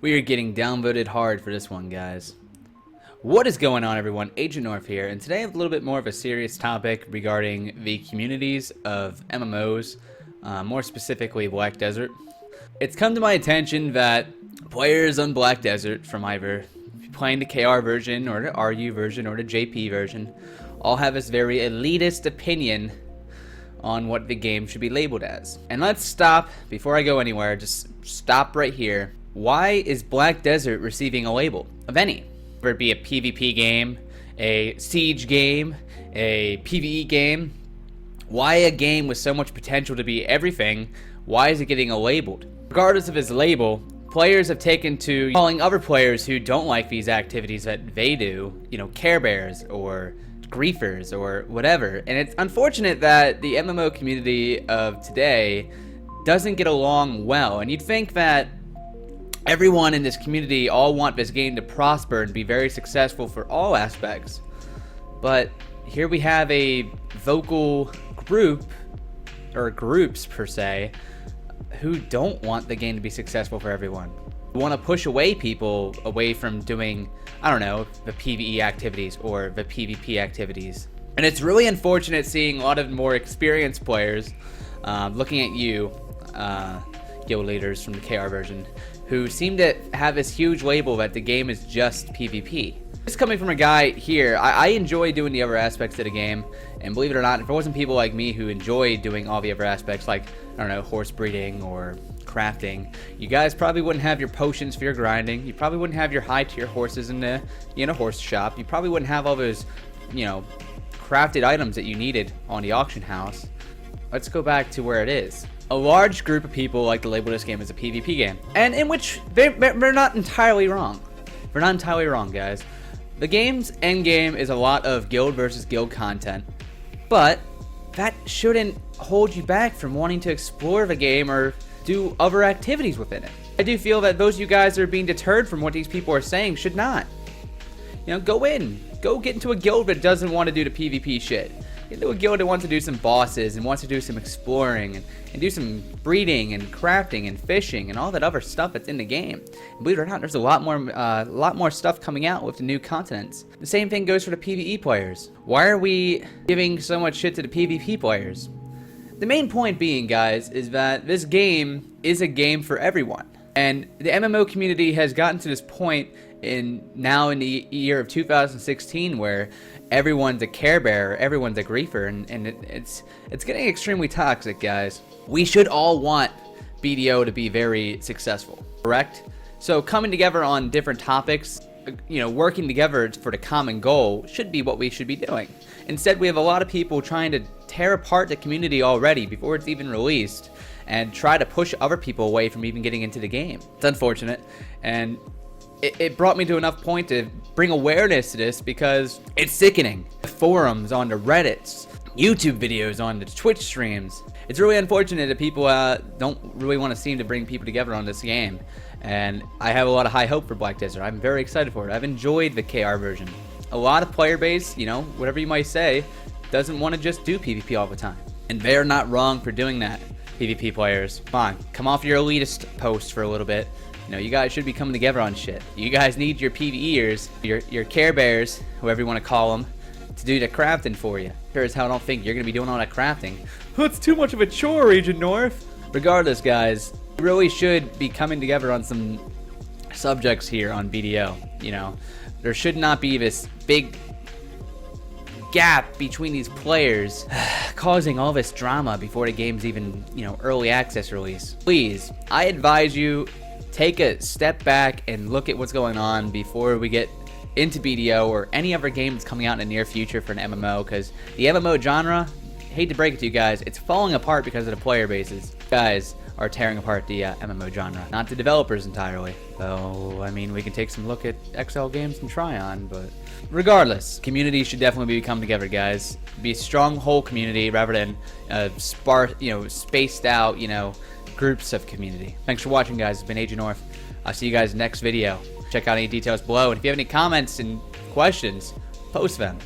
We are getting downvoted hard for this one, guys. What is going on, everyone? AgentNorth here, and today I have a little bit more of a serious topic regarding the communities of MMOs, more specifically Black Desert. It's come to my attention that players on Black Desert, from either playing the KR version or the RU version or the JP version, all have this very elitist opinion on what the game should be labeled as. And let's stop, before I go anywhere, just stop right here. Why is Black Desert receiving a label of any? Whether it be a PvP game, a Siege game, a PvE game, why a game with so much potential to be everything, why is it getting a labeled? Regardless of its label, players have taken to calling other players who don't like these activities that they do, Care Bears or griefers or whatever. And it's unfortunate that the MMO community of today doesn't get along well. And you'd think that everyone in this community all want this game to prosper and be very successful for all aspects. But here we have a vocal group, or groups per se, who don't want the game to be successful for everyone. We want to push away people away from doing, I don't know, the PvE activities or the PvP activities. And it's really unfortunate seeing a lot of more experienced players looking at you, guild leaders from the KR version, who seem to have this huge label that the game is just PvP. This is coming from a guy here. I enjoy doing the other aspects of the game, and believe it or not, if it wasn't people like me who enjoy doing all the other aspects, like, I don't know, horse breeding or crafting, you guys probably wouldn't have your potions for your grinding. You probably wouldn't have your high tier horses in the horse shop. You probably wouldn't have all those, crafted items that you needed on the auction house. Let's go back to where it is. A large group of people like to label this game as a PvP game, and in which they're not entirely wrong. They're not entirely wrong, guys. The game's end game is a lot of guild versus guild content, but that shouldn't hold you back from wanting to explore the game or do other activities within it. I do feel that those of you guys that are being deterred from what these people are saying should not. Go get into a guild that doesn't want to do the PvP shit. Get into a guild that wants to do some bosses and wants to do some exploring and do some breeding and crafting and fishing and all that other stuff that's in the game. And believe it or not, there's a lot more stuff coming out with the new continents. The same thing goes for the PvE players. Why are we giving so much shit to the PvP players? The main point being, guys, is that this game is a game for everyone. And the MMO community has gotten to this point in the year of 2016 where everyone's a Care Bear, everyone's a griefer, and it's getting extremely toxic, guys. We should all want BDO to be very successful, correct? So coming together on different topics, working together for the common goal should be what we should be doing. Instead, we have a lot of people trying to tear apart the community already before it's even released and try to push other people away from even getting into the game. It's unfortunate, and it brought me to enough point to bring awareness to this because it's sickening. Forums on the Reddits, YouTube videos on the Twitch streams. It's really unfortunate that people don't really want to seem to bring people together on this game. And I have a lot of high hope for Black Desert. I'm very excited for it. I've enjoyed the KR version. A lot of player base, whatever you might say, doesn't want to just do PvP all the time. And they're not wrong for doing that, PvP players. Come off your elitist post for a little bit. You guys should be coming together on shit. You guys need your PvEers, your Care Bears, whoever you want to call them, to do the crafting for you. Sure as hell don't think you're going to be doing all that crafting. That's too much of a chore, AgentNorth. Regardless, guys, we really should be coming together on some subjects here on BDO. There should not be this big gap between these players causing all this drama before the game's even, early access release. Please, I advise you, take a step back and look at what's going on before we get into BDO or any other game that's coming out in the near future for an MMO, because the MMO genre, hate to break it to you guys, it's falling apart because of the player bases. You guys are tearing apart the MMO genre, not the developers entirely. Though, we can take some look at XL games and try on, but regardless, community should definitely be coming together, guys. Be a strong whole community rather than spaced out, groups of community. Thanks for watching, guys. It's been AgentNorth. I'll see you guys next video. Check out any details below, and if you have any comments and questions, post them.